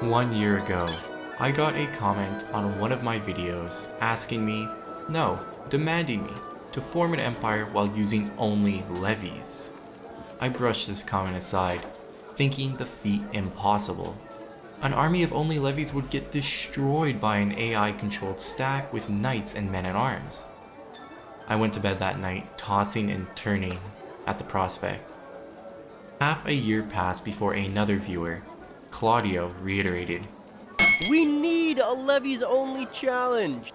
1 year ago, I got a comment on one of my videos asking me, no, demanding me, to form an empire while using only levies. I brushed this comment aside, thinking the feat impossible. An army of only levies would get destroyed by an AI-controlled stack with knights and men-at-arms. I went to bed that night, tossing and turning at the prospect. Half a year passed before another viewer, Claudio, reiterated, "We need a levies-only challenge!"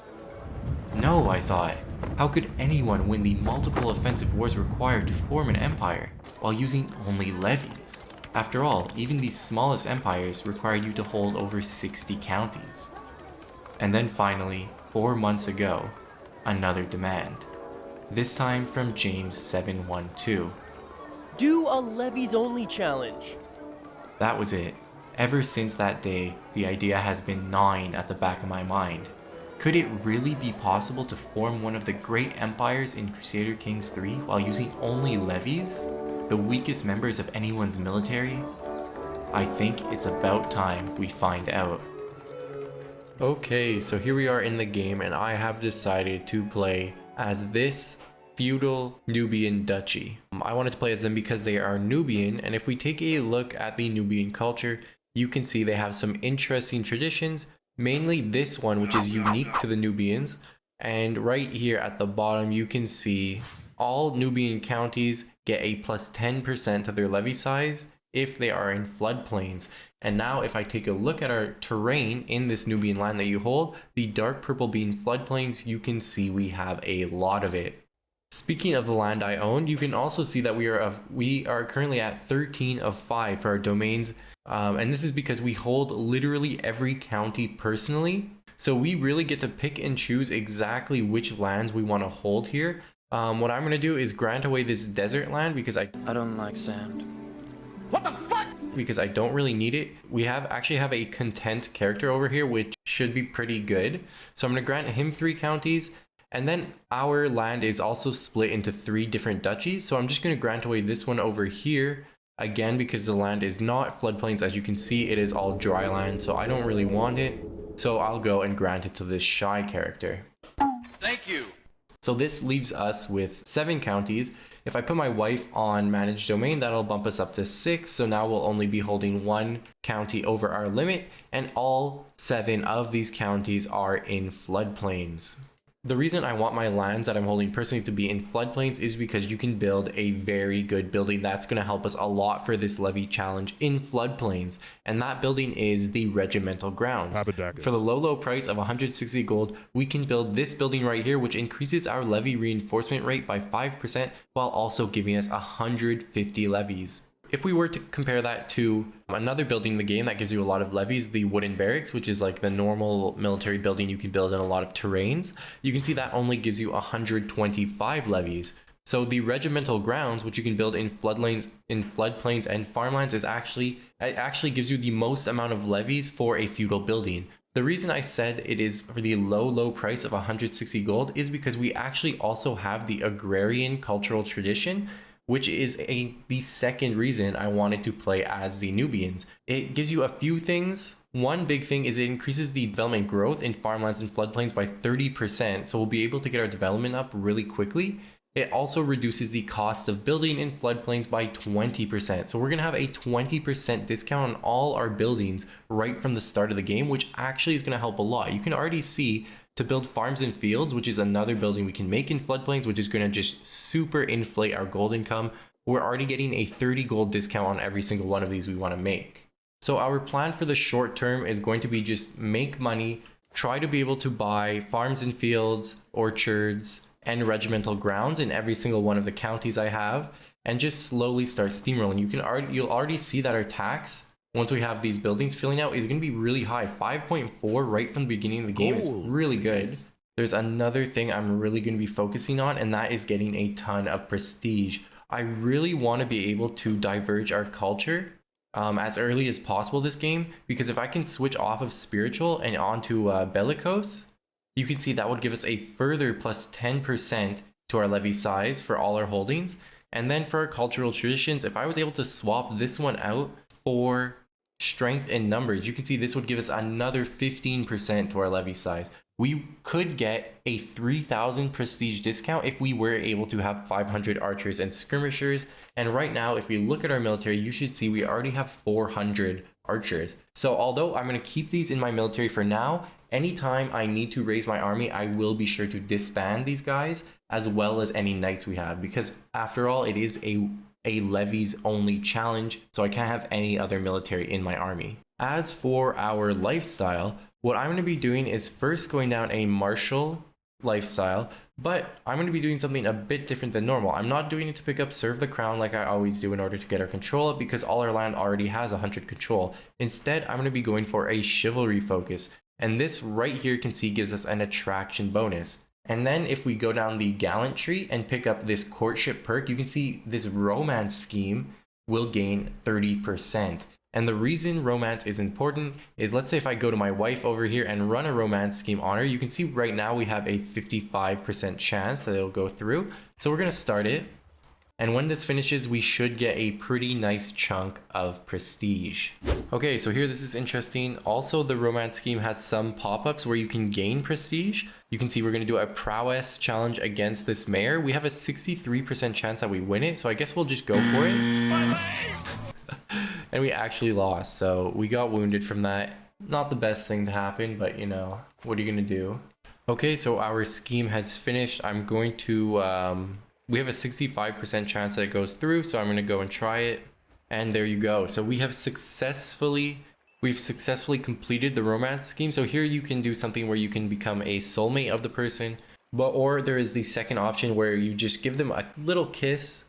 No, I thought. How could anyone win the multiple offensive wars required to form an empire while using only levies? After all, even the smallest empires require you to hold over 60 counties. And then finally, 4 months ago, another demand. This time from James 712. Do a levies-only challenge! That was it. Ever since that day, the idea has been gnawing at the back of my mind. Could it really be possible to form one of the great empires in Crusader Kings 3 while using only levies? The weakest members of anyone's military? I think it's about time we find out. Okay, so here we are in the game and I have decided to play as this feudal Nubian duchy. I wanted to play as them because they are Nubian, and if we take a look at the Nubian culture, you can see they have some interesting traditions, mainly this one which is unique to the Nubians. And right here at the bottom you can see all Nubian counties get a plus 10% to their levy size if they are in floodplains. And now if I take a look at our terrain in this Nubian land that you hold, the dark purple being floodplains, you can see we have a lot of it. Speaking of the land I own, you can also see that we are currently at 13 of 5 for our domains. And this is because we hold literally every county personally. So we really get to pick and choose exactly which lands we want to hold here. What I'm going to do is grant away this desert land because I don't like sand. What the fuck? Because I don't really need it. We actually have a content character over here, which should be pretty good. So I'm going to grant him 3 counties. And then our land is also split into 3 different duchies. So I'm just going to grant away this one over here. Again, because the land is not floodplains, as you can see, it is all dry land. So I don't really want it. So I'll go and grant it to this shy character. Thank you. So this leaves us with 7 counties. If I put my wife on managed domain, that'll bump us up to 6. So now we'll only be holding 1 county over our limit. And all 7 of these counties are in floodplains. The reason I want my lands that I'm holding personally to be in floodplains is because you can build a very good building that's going to help us a lot for this levy challenge in floodplains. And that building is the regimental grounds. For the low price of 160 gold, we can build this building right here, which increases our levy reinforcement rate by 5% while also giving us 150 levies. If we were to compare that to another building in the game that gives you a lot of levies, the wooden barracks, which is like the normal military building you can build in a lot of terrains, you can see that only gives you 125 levies. So the regimental grounds, which you can build in floodplains and farmlands, it actually gives you the most amount of levies for a feudal building. The reason I said it is for the low price of 160 gold is because we actually also have the agrarian cultural tradition, which is the second reason I wanted to play as the Nubians. It gives you a few things. One big thing is it increases the development growth in farmlands and floodplains by 30%, so we'll be able to get our development up really quickly. It also reduces the cost of building in floodplains by 20%. So we're gonna have a 20% discount on all our buildings right from the start of the game, which actually is gonna help a lot. You can already see to build farms and fields, which is another building we can make in floodplains, which is going to just super inflate our gold income. We're already getting a 30 gold discount on every single one of these we want to make. So our plan for the short term is going to be just make money, try to be able to buy farms and fields, orchards, and regimental grounds in every single one of the counties I have, and just slowly start steamrolling. You'll already see that our tax, once we have these buildings filling out, is going to be really high. 5.4 right from the beginning of the game is really good. There's another thing I'm really going to be focusing on, and that is getting a ton of prestige. I really want to be able to diverge our culture as early as possible this game, because if I can switch off of spiritual and onto bellicose, you can see that would give us a further plus 10% to our levy size for all our holdings. And then for our cultural traditions, if I was able to swap this one out for strength in numbers, you can see this would give us another 15% to our levy size. We could get a 3,000 prestige discount if we were able to have 500 archers and skirmishers. And right now, if we look at our military, you should see we already have 400 archers. So although I'm going to keep these in my military for now, anytime I need to raise my army, I will be sure to disband these guys as well as any knights we have, because after all, it is a levies only challenge, so I can't have any other military in my army. As for our lifestyle, what I'm going to be doing is first going down a martial lifestyle, but I'm going to be doing something a bit different than normal. I'm not doing it to pick up Serve the Crown like I always do in order to get our control up, because all our land already has 100 control. Instead, I'm going to be going for a chivalry focus, and this right here you can see gives us an attraction bonus. And then if we go down the gallantry and pick up this courtship perk, you can see this romance scheme will gain 30%. And the reason romance is important is, let's say if I go to my wife over here and run a romance scheme on her, you can see right now we have a 55% chance that it'll go through. So we're going to start it. And when this finishes, we should get a pretty nice chunk of prestige. Okay, so here this is interesting. Also, the romance scheme has some pop-ups where you can gain prestige. You can see we're going to do a prowess challenge against this mayor. We have a 63% chance that we win it, so I guess we'll just go for it. And we actually lost, so we got wounded from that. Not the best thing to happen, but you know, what are you going to do? Okay, so our scheme has finished. I'm going to... we have a 65% chance that it goes through, so I'm going to go and try it. And there you go. So we've successfully completed the romance scheme. So here you can do something where you can become a soulmate of the person, or there is the second option where you just give them a little kiss,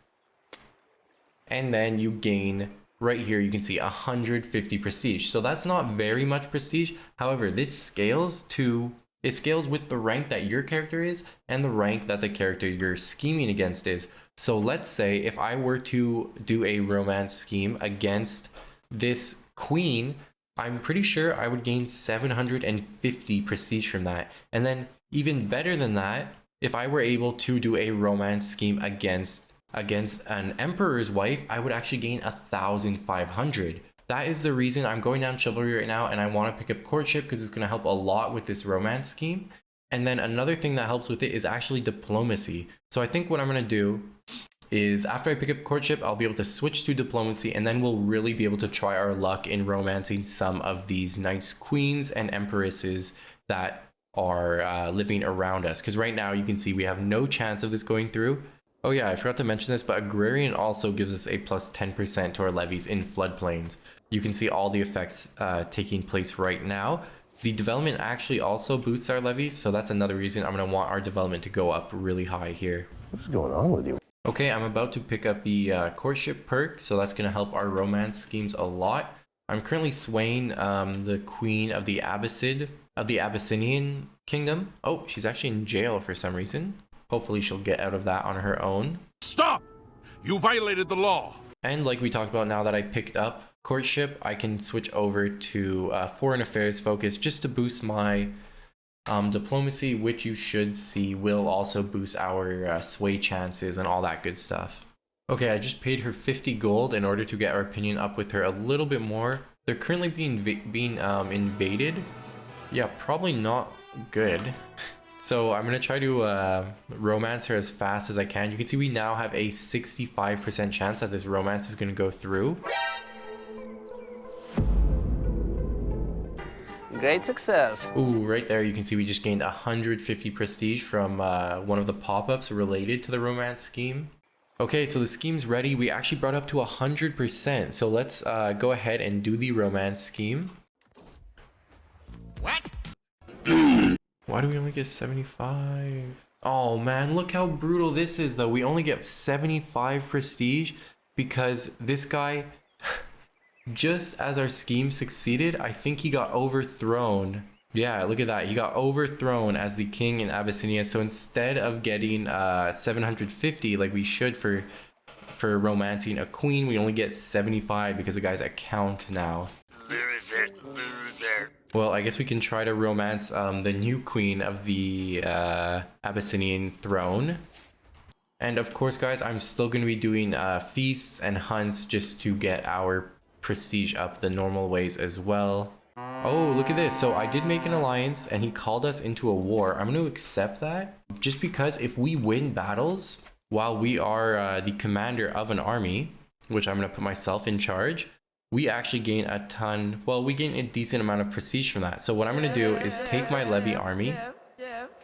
and then you gain, right here you can see 150 prestige. So that's not very much prestige. However, this scales to... it scales with the rank that your character is and the rank that the character you're scheming against is. So let's say if I were to do a romance scheme against this queen, I'm pretty sure I would gain 750 prestige from that. And then even better than that, if I were able to do a romance scheme against an emperor's wife, I would actually gain 1,500. That is the reason I'm going down chivalry right now, and I want to pick up courtship because it's going to help a lot with this romance scheme. And then another thing that helps with it is actually diplomacy. So I think what I'm going to do is after I pick up courtship, I'll be able to switch to diplomacy, and then we'll really be able to try our luck in romancing some of these nice queens and empresses that are living around us. Because right now you can see we have no chance of this going through. Oh yeah, I forgot to mention this, but agrarian also gives us a plus 10% to our levies in floodplains. You can see all the effects taking place right now. The development actually also boosts our levies, so that's another reason I'm going to want our development to go up really high here. What's going on with you? Okay, I'm about to pick up the courtship perk, so that's going to help our romance schemes a lot. I'm currently swaying the queen of the Abyssinian kingdom. Oh, she's actually in jail for some reason. Hopefully she'll get out of that on her own. Stop! You violated the law! And like we talked about, now that I picked up courtship, I can switch over to foreign affairs focus just to boost my diplomacy, which you should see will also boost our sway chances and all that good stuff. Okay, I just paid her 50 gold in order to get our opinion up with her a little bit more. They're currently being invaded. Yeah, probably not good. So I'm going to try to romance her as fast as I can. You can see we now have a 65% chance that this romance is going to go through. Great success. Ooh, right there you can see we just gained 150 prestige from one of the pop-ups related to the romance scheme. Okay, so the scheme's ready. We actually brought up to 100%. So let's go ahead and do the romance scheme. What? Why do we only get 75? Oh man, look how brutal this is though. We only get 75 prestige because this guy, just as our scheme succeeded, I think he got overthrown. Yeah, look at that. He got overthrown as the king in Abyssinia. So instead of getting 750 like we should for romancing a queen, we only get 75 because the guy's a count now. Loser. Well, I guess we can try to romance the new queen of the Abyssinian throne. And of course, guys, I'm still going to be doing feasts and hunts just to get our prestige up the normal ways as well. Oh, look at this. So I did make an alliance and he called us into a war. I'm going to accept that just because if we win battles while we are the commander of an army, which I'm going to put myself in charge, we actually gain a ton. Well, we gain a decent amount of prestige from that. So what I'm going to do is take my levy army,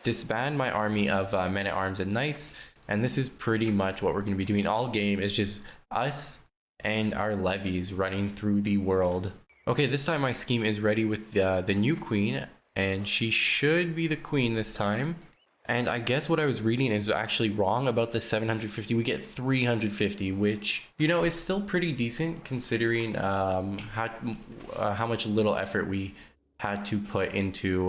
disband my army of men-at-arms and knights, and this is pretty much what we're going to be doing all game. Is just us and our levies running through the world. Okay, this time my scheme is ready with the new queen, and she should be the queen this time. And I guess what I was reading is actually wrong about the 750. We get 350, which, you know, is still pretty decent considering how much little effort we had to put into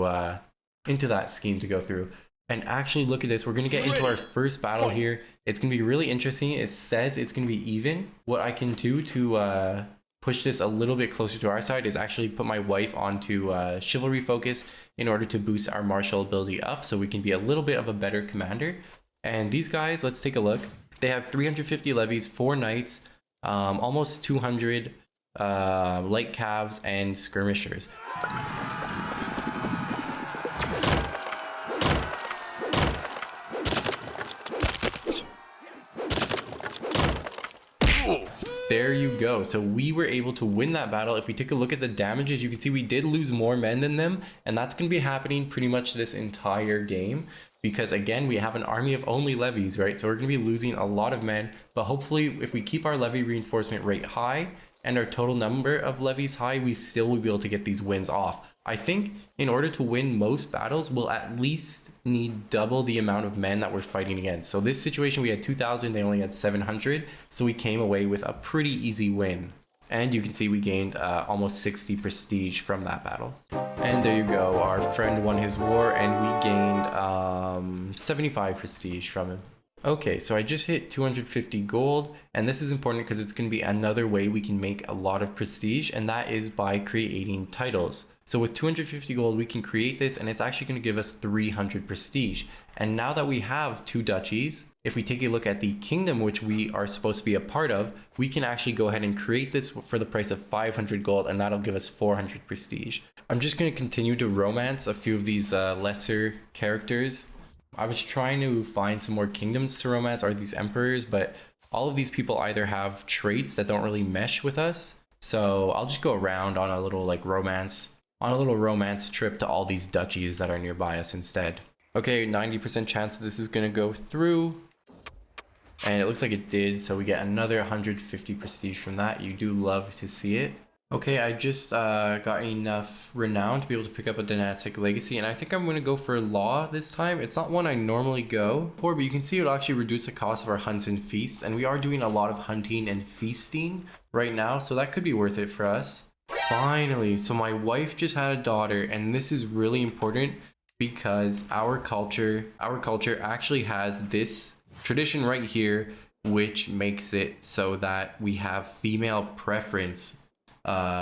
that scheme to go through. And actually, look at this. We're going to get into our first battle here. It's going to be really interesting. It says it's going to be even. What I can do to push this a little bit closer to our side is actually put my wife onto chivalry focus in order to boost our martial ability up so we can be a little bit of a better commander. And these guys, let's take a look. They have 350 levies, 4 knights, almost 200 light calves and skirmishers. There you go. So we were able to win that battle. If we take a look at the damages, you can see we did lose more men than them, and that's going to be happening pretty much this entire game because, again, we have an army of only levies, right? So we're going to be losing a lot of men, but hopefully if we keep our levy reinforcement rate high and our total number of levies high, we still will be able to get these wins off. I think in order to win most battles, we'll at least need double the amount of men that we're fighting against. So this situation, we had 2,000, they only had 700. So we came away with a pretty easy win. And you can see we gained almost 60 prestige from that battle. And there you go, our friend won his war and we gained 75 prestige from him. Okay, so I just hit 250 gold, and this is important because it's going to be another way we can make a lot of prestige, and that is by creating titles. So with 250 gold, we can create this, and it's actually going to give us 300 prestige. And now that we have 2 duchies, if we take a look at the kingdom which we are supposed to be a part of, we can actually go ahead and create this for the price of 500 gold, and that'll give us 400 prestige. I'm just going to continue to romance a few of these lesser characters. I was trying to find some more kingdoms to romance, or these emperors, but all of these people either have traits that don't really mesh with us. So I'll just go around on a little romance trip to all these duchies that are nearby us instead. Okay, 90% chance this is gonna go through, and it looks like it did. So we get another 150 prestige from that. You do love to see it. Okay, I just got enough renown to be able to pick up a dynastic legacy, and I think I'm going to go for law this time. It's not one I normally go for, but you can see it'll actually reduce the cost of our hunts and feasts, and we are doing a lot of hunting and feasting right now, so that could be worth it for us. Finally, so my wife just had a daughter, and this is really important because our culture actually has this tradition right here, which makes it so that we have female preference.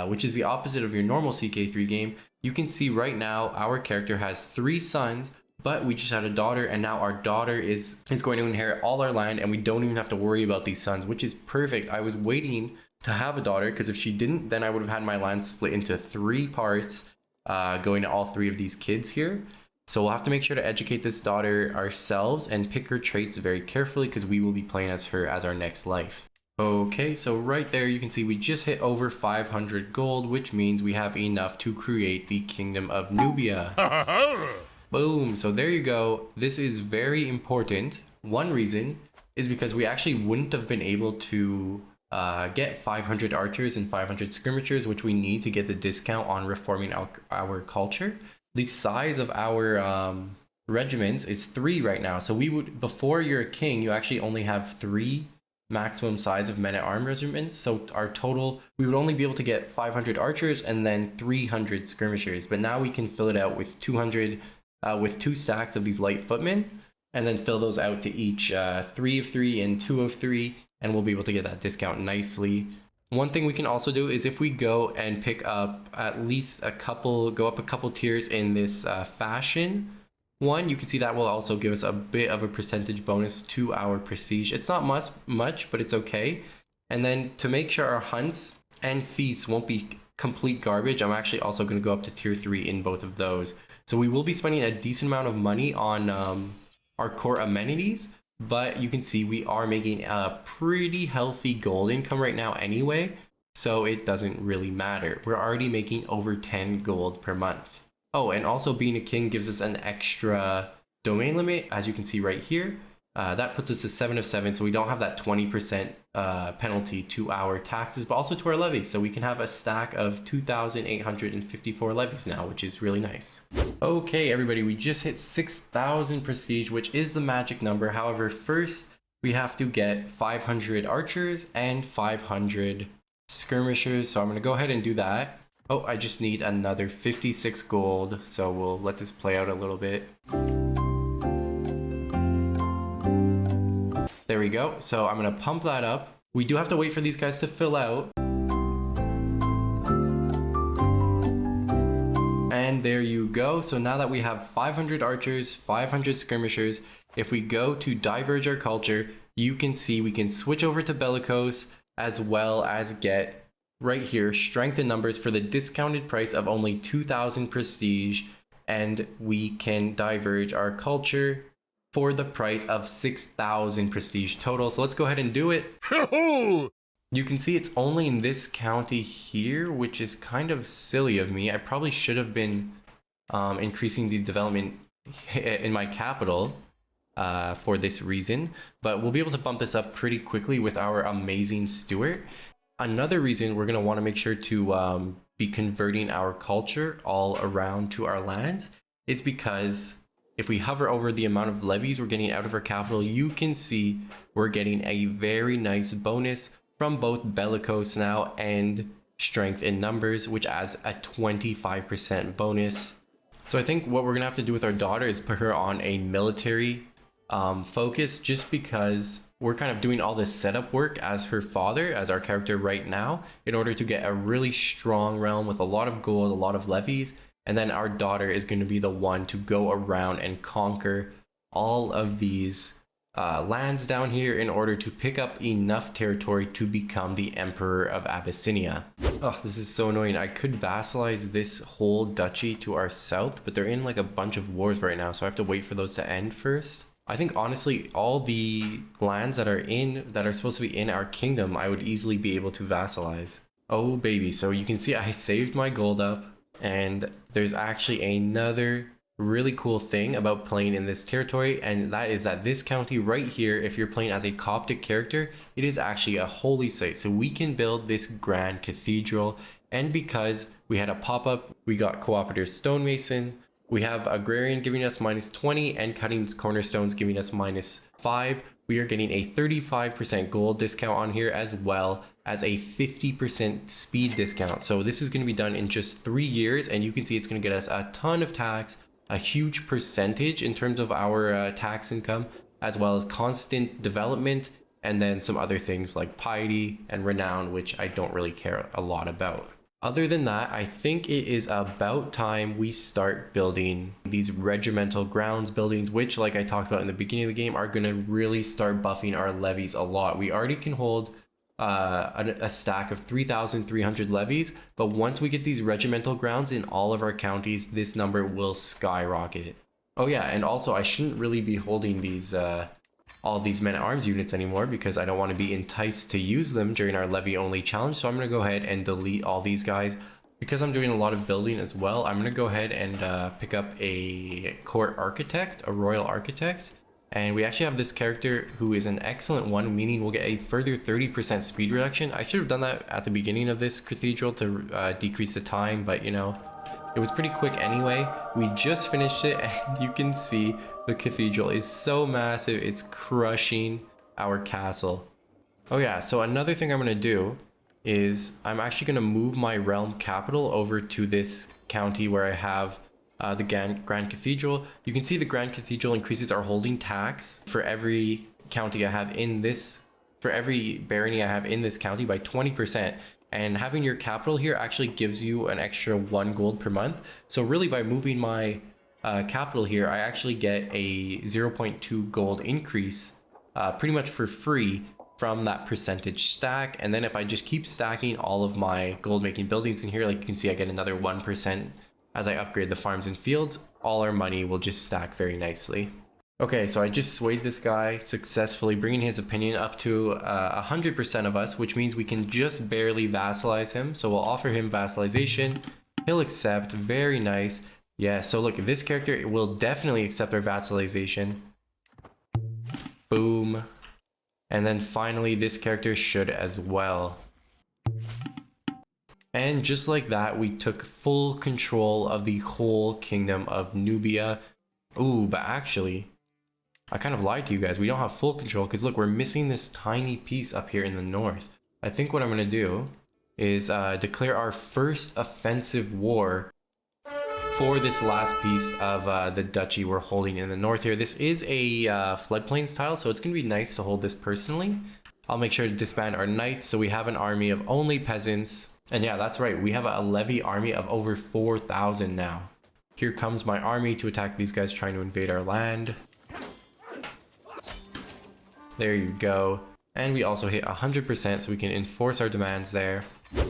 Which is the opposite of your normal CK3 game. You can see right now our character has 3 sons, but we just had a daughter, and now our daughter is going to inherit all our land, and we don't even have to worry about these sons, which is perfect. I was waiting to have a daughter because if she didn't, then I would have had my land split into 3 parts, going to all 3 of these kids here. So we'll have to make sure to educate this daughter ourselves and pick her traits very carefully because we will be playing as her as our next life. Okay, so right there you can see we just hit over 500 gold, which means we have enough to create the Kingdom of Nubia. Boom, so there you go. This is very important. One reason is because we actually wouldn't have been able to get 500 archers and 500 skirmishers, which we need to get the discount on reforming our culture. The size of our regiments is 3 right now. So we would, before you're a king, you actually only have 3 maximum size of men-at-arms regiments. So our total, we would only be able to get 500 archers and then 300 skirmishers. But now we can fill it out with 200, with 2 stacks of these light footmen, and then fill those out to each 3 of 3 and 2 of 3, and we'll be able to get that discount nicely. One thing we can also do is if we go and pick up at least go up a couple tiers in this fashion one, you can see that will also give us a bit of a percentage bonus to our prestige. It's not much, but it's okay. And then to make sure our hunts and feasts won't be complete garbage. I'm actually also going to go up to tier 3 in both of those. So we will be spending a decent amount of money on our core amenities, but you can see we are making a pretty healthy gold income right now anyway, so it doesn't really matter. We're already making over 10 gold per month. Oh, and also being a king gives us an extra domain limit, as you can see right here. That puts us to 7 of 7, so we don't have that 20% penalty to our taxes, but also to our levies. So we can have a stack of 2,854 levies now, which is really nice. Okay, everybody, we just hit 6,000 prestige, which is the magic number. However, first we have to get 500 archers and 500 skirmishers. So I'm going to go ahead and do that. Oh, I just need another 56 gold. So we'll let this play out a little bit. There we go. So I'm going to pump that up. We do have to wait for these guys to fill out. And there you go. So now that we have 500 archers, 500 skirmishers, if we go to diverge our culture, you can see we can switch over to bellicose, as well as get right here strength in numbers for the discounted price of only 2,000 prestige. And we can diverge our culture for the price of 6,000 prestige total. So let's go ahead and do it. You can see it's only in this county here, which is kind of silly of me. I probably should have been increasing the development in my capital for this reason, but we'll be able to bump this up pretty quickly with our amazing steward. Another reason we're going to want to make sure to be converting our culture all around to our lands is because if we hover over the amount of levies we're getting out of our capital, you can see we're getting a very nice bonus from both bellicose now and strength in numbers, which adds a 25% bonus. So I think what we're gonna have to do with our daughter is put her on a military focus, just because we're kind of doing all this setup work as her father, as our character right now, in order to get a really strong realm with a lot of gold, a lot of levies. And then our daughter is going to be the one to go around and conquer all of these lands down here in order to pick up enough territory to become the Emperor of Abyssinia. Oh, this is so annoying. I could vassalize this whole duchy to our south, but they're in like a bunch of wars right now, so I have to wait for those to end first. I think honestly, all the lands that are supposed to be in our kingdom, I would easily be able to vassalize. Oh baby, so you can see I saved my gold up. And there's actually another really cool thing about playing in this territory, and that is that this county right here, if you're playing as a Coptic character, it is actually a holy site. So we can build this grand cathedral, and because we had a pop-up, we got cooperative stonemason, we have agrarian giving us -20 and cutting cornerstones giving us -5. We are getting a 35% gold discount on here, as well as a 50% speed discount. So this is going to be done in just 3 years, and you can see it's going to get us a ton of tax, a huge percentage in terms of our tax income, as well as constant development, and then some other things like piety and renown, which I don't really care a lot about. Other than that, I think it is about time we start building these regimental grounds buildings, which, like I talked about in the beginning of the game, are going to really start buffing our levies a lot. We already can hold a stack of 3,300 levies, but once we get these regimental grounds in all of our counties, this number will skyrocket. Oh yeah, and also I shouldn't really be holding these all these men-at-arms units anymore, because I don't want to be enticed to use them during our levy only challenge. So I'm going to go ahead and delete all these guys. Because I'm doing a lot of building as well, I'm going to go ahead and pick up a court architect, a royal architect. And we actually have this character who is an excellent one, meaning we'll get a further 30% speed reduction. I should have done that at the beginning of this cathedral to decrease the time, but you know, it was pretty quick anyway. We just finished it, and you can see the cathedral is so massive, it's crushing our castle. Oh yeah, so another thing I'm going to do is I'm actually going to move my realm capital over to this county where I have the Grand Cathedral. You can see the Grand Cathedral increases our holding tax for every county I have in this, for every barony I have in this county by 20%. And having your capital here actually gives you an extra 1 gold per month. So really, by moving my capital here, I actually get a 0.2 gold increase pretty much for free from that percentage stack. And then if I just keep stacking all of my gold making buildings in here, like you can see I get another 1% as I upgrade the farms and fields. All our money will just stack very nicely. Okay, so I just swayed this guy successfully, bringing his opinion up to 100% of us, which means we can just barely vassalize him. So we'll offer him vassalization. He'll accept. Very nice. Yeah, so look, this character will definitely accept our vassalization. Boom. And then finally, this character should as well. And just like that, we took full control of the whole kingdom of Nubia. Ooh, but actually, I kind of lied to you guys. We don't have full control because look, we're missing this tiny piece up here in the north. I think what I'm going to do is declare our first offensive war for this last piece of the duchy we're holding in the north here. This is a floodplains tile, so it's going to be nice to hold this personally. I'll make sure to disband our knights so we have an army of only peasants. And yeah, that's right. We have a levy army of over 4,000 now. Here comes my army to attack these guys trying to invade our land. There you go. And we also hit 100% so we can enforce our demands there.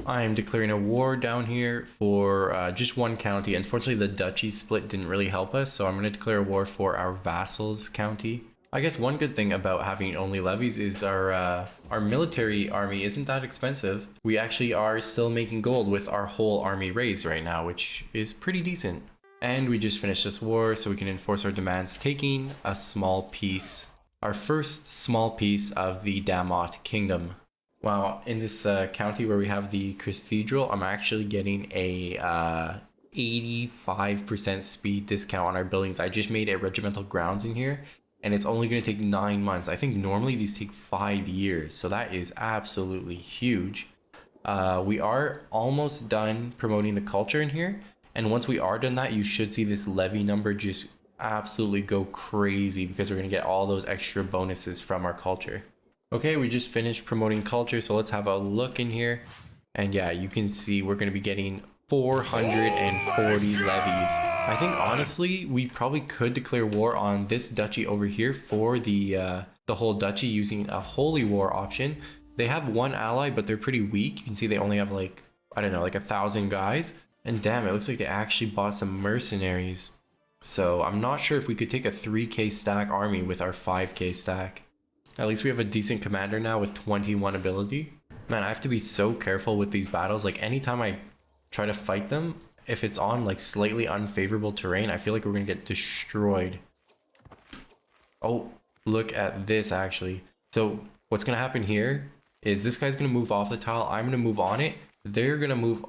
I am declaring a war down here for just one county. Unfortunately, the duchy split didn't really help us, so I'm going to declare a war for our vassals county. I guess one good thing about having only levies is our military army isn't that expensive. We actually are still making gold with our whole army raised right now, which is pretty decent. And we just finished this war so we can enforce our demands, taking a small piece. Our first small piece of the Damot kingdom. Wow, in this county where we have the cathedral, I'm actually getting a 85% speed discount on our buildings. I just made a regimental grounds in here, and it's only going to take 9 months. I think normally these take 5 years, so that is absolutely huge. We are almost done promoting the culture in here, and once we are done that, you should see this levy number just absolutely go crazy because we're going to get all those extra bonuses from our culture. Okay, we just finished promoting culture, so let's have a look in here. And yeah, you can see we're going to be getting 440 levies. I think honestly, we probably could declare war on this duchy over here for the whole duchy using a holy war option. They have one ally, but they're pretty weak. You can see they only have like, I don't know, like 1,000 guys. And damn, it looks like they actually bought some mercenaries. So I'm not sure if we could take a 3k stack army with our 5k stack. At least we have a decent commander now with 21 ability. Man, I have to be so careful with these battles. Like anytime I try to fight them, if it's on like slightly unfavorable terrain, I feel like we're gonna get destroyed. Oh, look at this actually. So what's gonna happen here is this guy's gonna move off the tile. I'm gonna move on it. They're gonna move.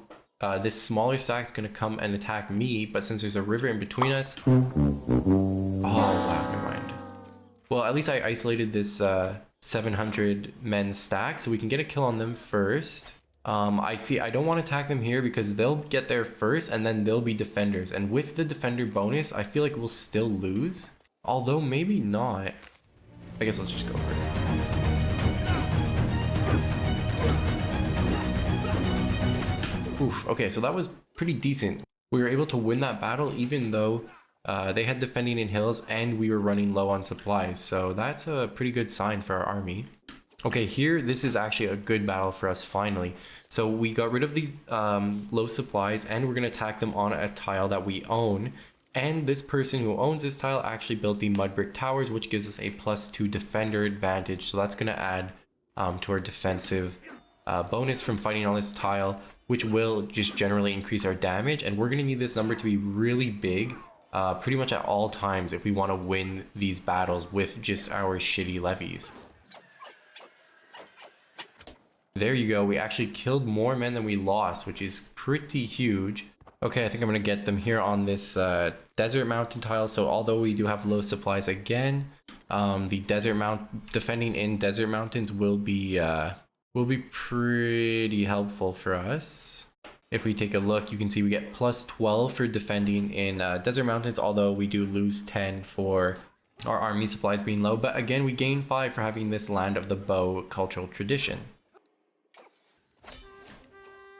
This smaller stack's gonna come and attack me, but since there's a river in between us... Oh, wow, never mind. Well, at least I isolated this 700 men stack, so we can get a kill on them first. I don't want to attack them here because they'll get there first, and then they'll be defenders. And with the defender bonus, I feel like we'll still lose. Although, maybe not. I guess let's just go for it. Oof, okay, so that was pretty decent. We were able to win that battle even though they had defending in hills and we were running low on supplies. So that's a pretty good sign for our army. Okay, here, this is actually a good battle for us finally. So we got rid of these low supplies and we're going to attack them on a tile that we own. And this person who owns this tile actually built the mud brick towers, which gives us a +2 defender advantage. So that's going to add to our defensive bonus from fighting on this tile, which will just generally increase our damage. And we're going to need this number to be really big pretty much at all times if we want to win these battles with just our shitty levies. There you go. We actually killed more men than we lost, which is pretty huge. Okay, I think I'm going to get them here on this desert mountain tile. So although we do have low supplies again, the defending in desert mountains will be pretty helpful for us. If we take a look, you can see we get +12 for defending in desert mountains, although we do lose 10 for our army supplies being low. But again, we gain 5 for having this land of the bow cultural tradition.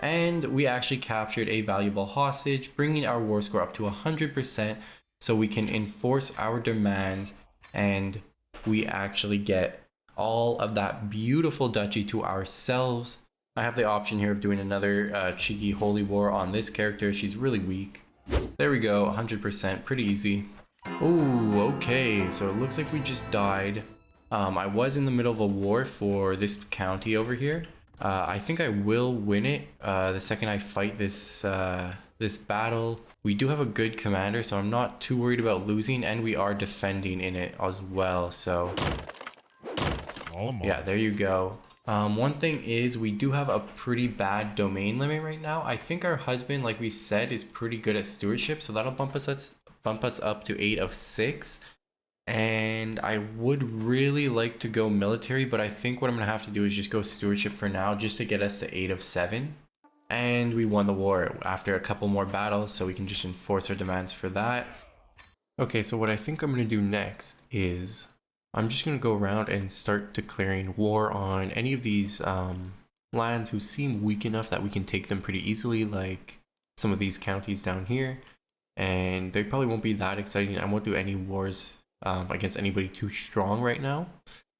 And we actually captured a valuable hostage, bringing our war score up to 100% so we can enforce our demands, and we actually get all of that beautiful duchy to ourselves. I have the option here of doing another cheeky holy war on this character. She's really weak. There we go, 100%, pretty easy. Oh, okay, so it looks like we just died. I was in the middle of a war for this county over here. I think I will win it the second I fight this this battle. We do have a good commander, so I'm not too worried about losing, and we are defending in it as well, so yeah, there you go. One thing is we do have a pretty bad domain limit right now. I think our husband, like we said, is pretty good at stewardship, so that'll bump us up to 8 of 6. And I would really like to go military, but I think what I'm gonna have to do is just go stewardship for now, just to get us to 8 of 7. And we won the war after a couple more battles, so we can just enforce our demands for that. Okay, so what I think I'm gonna do next is I'm just gonna go around and start declaring war on any of these lands who seem weak enough that we can take them pretty easily, like some of these counties down here. And they probably won't be that exciting. I won't do any wars against anybody too strong right now.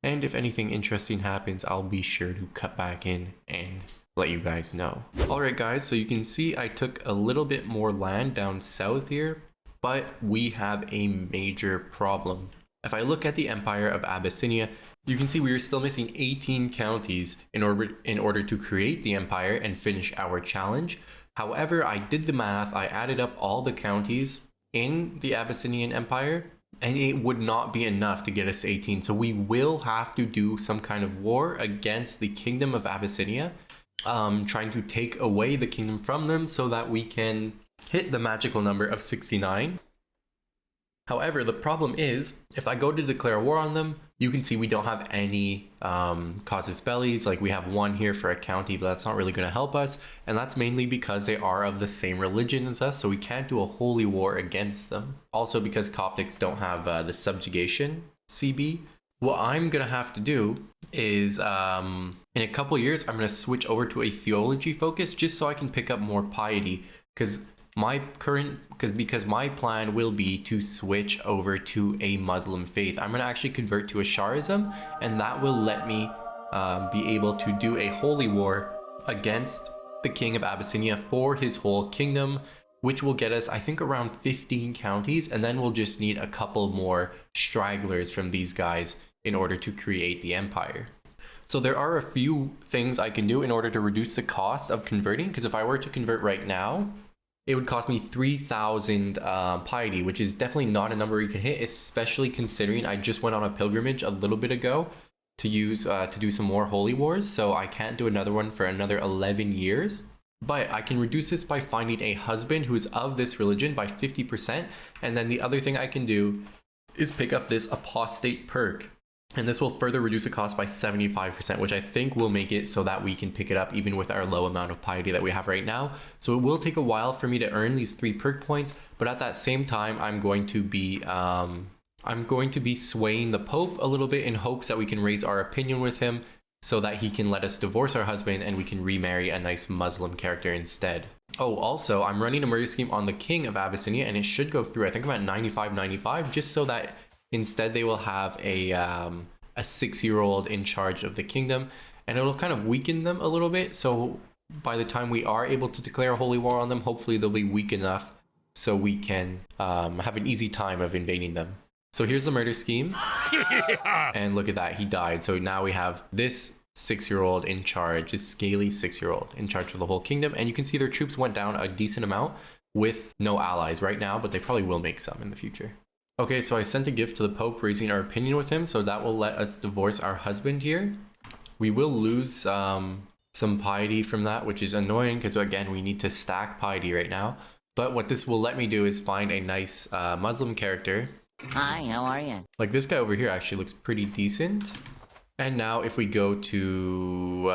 And if anything interesting happens, I'll be sure to cut back in and let you guys know. Alright guys, so you can see I took a little bit more land down south here, but we have a major problem. If I look at the Empire of Abyssinia, you can see we are still missing 18 counties in order to create the empire and finish our challenge. However, I did the math, I added up all the counties in the Abyssinian Empire, and it would not be enough to get us 18. So we will have to do some kind of war against the Kingdom of Abyssinia, trying to take away the kingdom from them so that we can hit the magical number of 69. However, the problem is, if I go to declare war on them, you can see we don't have any casus bellis. Like we have one here for a county, but that's not really going to help us. And that's mainly because they are of the same religion as us, so we can't do a holy war against them. Also because Coptics don't have the subjugation CB. What I'm going to have to do is, in a couple years, I'm going to switch over to a theology focus just so I can pick up more piety. Because my plan will be to switch over to a Muslim faith. I'm going to actually convert to Asharism, and that will let me be able to do a holy war against the king of Abyssinia for his whole kingdom, which will get us, I think, around 15 counties, and then we'll just need a couple more stragglers from these guys in order to create the empire. So there are a few things I can do in order to reduce the cost of converting, because if I were to convert right now, it would cost me 3,000 piety, which is definitely not a number you can hit, especially considering I just went on a pilgrimage a little bit ago to do some more holy wars, so I can't do another one for another 11 years. But I can reduce this by finding a husband who is of this religion by 50%, and then the other thing I can do is pick up this apostate perk. And this will further reduce the cost by 75%, which I think will make it so that we can pick it up even with our low amount of piety that we have right now. So it will take a while for me to earn these 3 perk points, but at that same time, I'm going to be swaying the Pope a little bit in hopes that we can raise our opinion with him so that he can let us divorce our husband and we can remarry a nice Muslim character instead. Oh, also, I'm running a murder scheme on the King of Abyssinia, and it should go through. I think I'm at 95, just so that instead they will have a 6-year-old in charge of the kingdom, and it'll kind of weaken them a little bit. So by the time we are able to declare a holy war on them, hopefully they'll be weak enough so we can have an easy time of invading them. So here's the murder scheme. And look at that, he died. So now we have this 6-year-old in charge, this scaly 6-year-old in charge of the whole kingdom. And you can see their troops went down a decent amount with no allies right now, but they probably will make some in the future. Okay, so I sent a gift to the Pope raising our opinion with him, so that will let us divorce our husband here. We will lose some piety from that, which is annoying because, again, we need to stack piety right now. But what this will let me do is find a nice Muslim character. Hi, how are you? Like this guy over here actually looks pretty decent. And now if we go to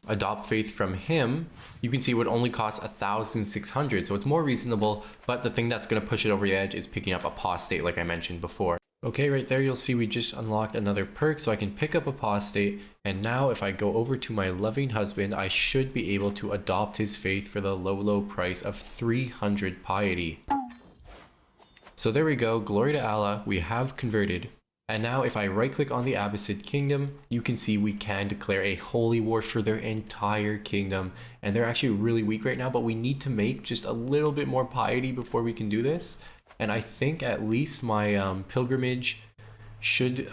adopt faith from him, you can see it would only cost 1,600. So it's more reasonable, but the thing that's going to push it over the edge is picking up apostate, like I mentioned before. Okay, right there you'll see we just unlocked another perk, so I can pick up apostate. And now if I go over to my loving husband, I should be able to adopt his faith for the low price of 300 piety. So there we go, glory to Allah, we have converted. And now if I right click on the Abbasid kingdom, you can see we can declare a holy war for their entire kingdom. And they're actually really weak right now, but we need to make just a little bit more piety before we can do this. And I think at least my pilgrimage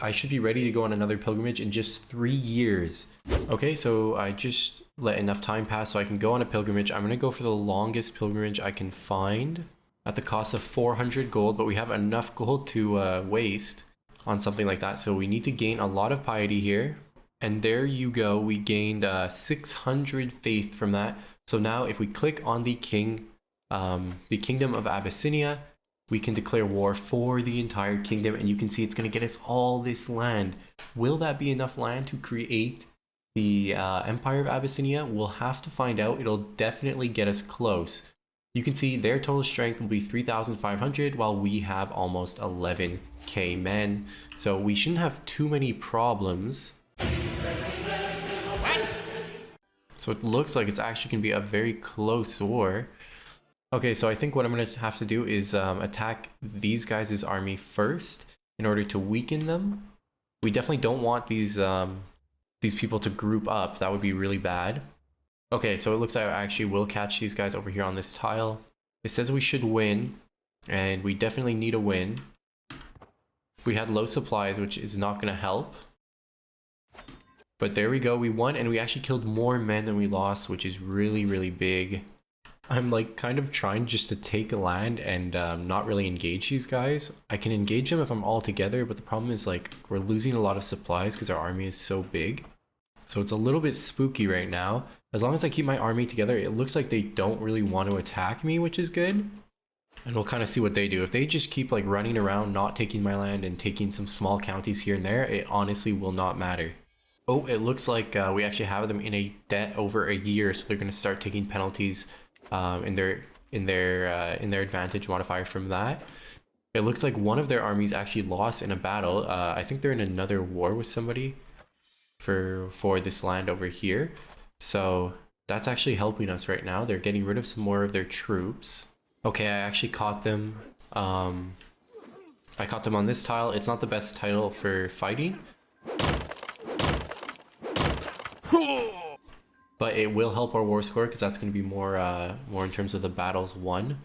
I should be ready to go on another pilgrimage in just 3 years. Okay, so I just let enough time pass so I can go on a pilgrimage. I'm gonna go for the longest pilgrimage I can find at the cost of 400 gold, but we have enough gold to waste on something like that. So we need to gain a lot of piety here. And there you go, we gained 600 faith from that. So now if we click on the kingdom of Abyssinia, we can declare war for the entire kingdom, and you can see it's going to get us all this land. Will that be enough land to create the Empire of Abyssinia? We'll have to find out. It'll definitely get us close. You can see their total strength will be 3,500, while we have almost 11k men. So we shouldn't have too many problems. So it looks like it's actually going to be a very close war. Okay, so I think what I'm going to have to do is attack these guys' army first in order to weaken them. We definitely don't want these people to group up. That would be really bad. Okay, so it looks like I actually will catch these guys over here on this tile. It says we should win, and we definitely need a win. We had low supplies, which is not going to help. But there we go, we won, and we actually killed more men than we lost, which is really, really big. I'm like kind of trying just to take a land and not really engage these guys. I can engage them if I'm all together, but the problem is like we're losing a lot of supplies because our army is so big. So it's a little bit spooky right now. As long as I keep my army together, it looks like they don't really want to attack me, which is good. And we'll kind of see what they do. If they just keep like running around, not taking my land and taking some small counties here and there, it honestly will not matter. Oh, it looks like we actually have them in a debt over a year, so they're going to start taking penalties in their advantage modifier from that. It looks like one of their armies actually lost in a battle. I think they're in another war with somebody for this land over here. So that's actually helping us right now. They're getting rid of some more of their troops. Okay, I actually caught them. I caught them on this tile. It's not the best tile for fighting, but it will help our war score because that's going to be more in terms of the battles won.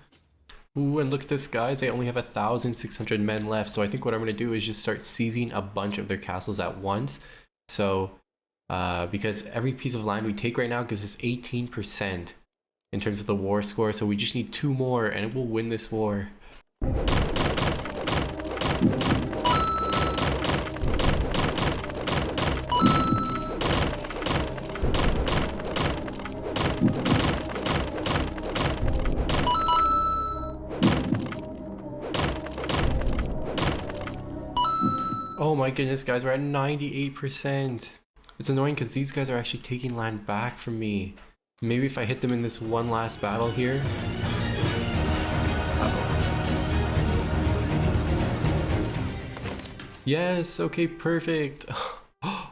Ooh, and look at this, guys. They only have 1,600 men left. So I think what I'm going to do is just start seizing a bunch of their castles at once. So because every piece of land we take right now gives us 18% in terms of the war score. So we just need 2 more and it will win this war. Oh my goodness, guys, we're at 98%. It's annoying because these guys are actually taking land back from me. Maybe if I hit them in this one last battle here. Yes, okay, perfect.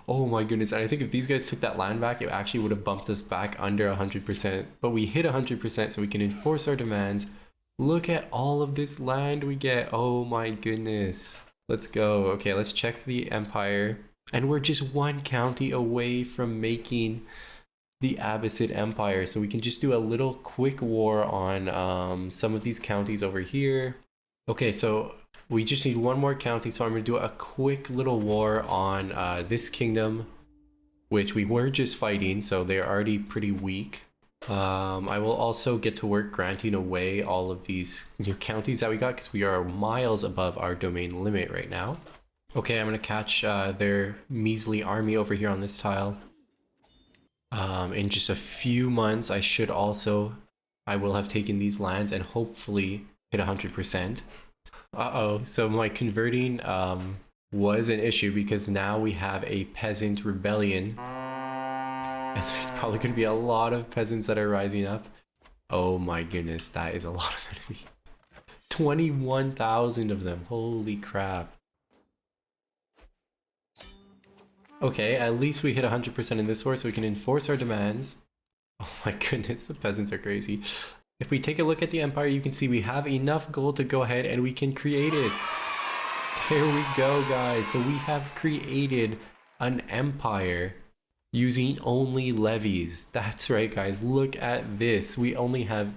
Oh my goodness, and I think if these guys took that land back, it actually would have bumped us back under 100%. But we hit 100%, so we can enforce our demands. Look at all of this land we get. Oh my goodness. Let's go. Okay, let's check the empire. And we're just 1 county away from making the Abbasid Empire. So we can just do a little quick war on some of these counties over here. Okay, so we just need 1 more county. So I'm going to do a quick little war on this kingdom, which we were just fighting. So they're already pretty weak. I will also get to work granting away all of these new counties that we got because we are miles above our domain limit right now. Okay, I'm going to catch their measly army over here on this tile. In just a few months, I will have taken these lands and hopefully hit 100%. Uh-oh, so my converting was an issue because now we have a peasant rebellion. And there's probably going to be a lot of peasants that are rising up. Oh my goodness, that is a lot of enemies. 21,000 of them, holy crap. Okay, at least we hit 100% in this war so we can enforce our demands. Oh my goodness, the peasants are crazy. If we take a look at the empire, you can see we have enough gold to go ahead and we can create it. There we go, guys. So we have created an empire using only levies. That's right, guys. Look at this. We only have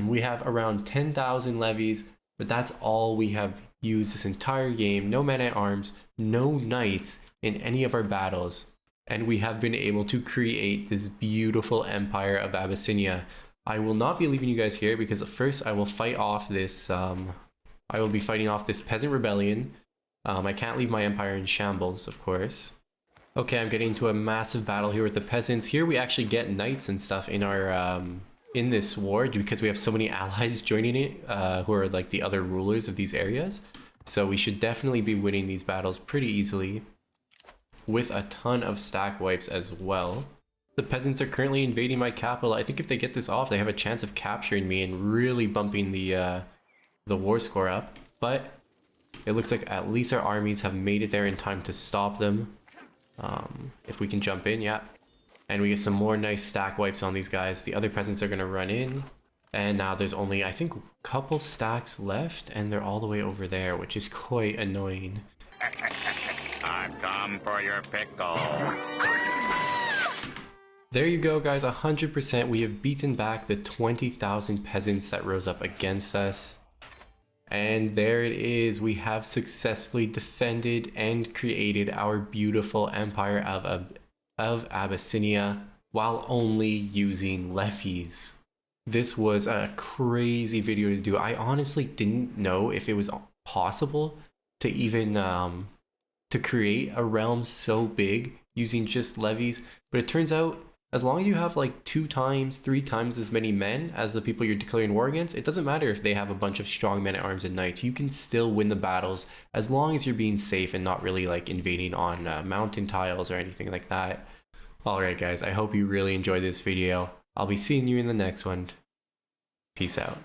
we have around 10,000 levies, but that's all we have used this entire game. No men-at-arms, no knights in any of our battles, and we have been able to create this beautiful empire of Abyssinia. I will not be leaving you guys here because first I will fight off this I will be fighting off this peasant rebellion. I can't leave my empire in shambles, of course. Okay, I'm getting into a massive battle here with the peasants. Here we actually get knights and stuff in our in this war because we have so many allies joining it who are like the other rulers of these areas. So we should definitely be winning these battles pretty easily with a ton of stack wipes as well. The peasants are currently invading my capital. I think if they get this off, they have a chance of capturing me and really bumping the war score up. But it looks like at least our armies have made it there in time to stop them. If we can jump in, yeah. And we get some more nice stack wipes on these guys. The other peasants are going to run in. And now there's only, I think, a couple stacks left. And they're all the way over there, which is quite annoying. I've come for your pickle. There you go, guys. 100%. We have beaten back the 20,000 peasants that rose up against us. And there it is. We have successfully defended and created our beautiful empire of Abyssinia while only using levies. This was a crazy video to do. I honestly didn't know if it was possible to even to create a realm so big using just levies, but it turns out as long as you have like 2 times, 3 times as many men as the people you're declaring war against, it doesn't matter if they have a bunch of strong men-at-arms and knights. You can still win the battles as long as you're being safe and not really like invading on mountain tiles or anything like that. Alright guys, I hope you really enjoyed this video. I'll be seeing you in the next one. Peace out.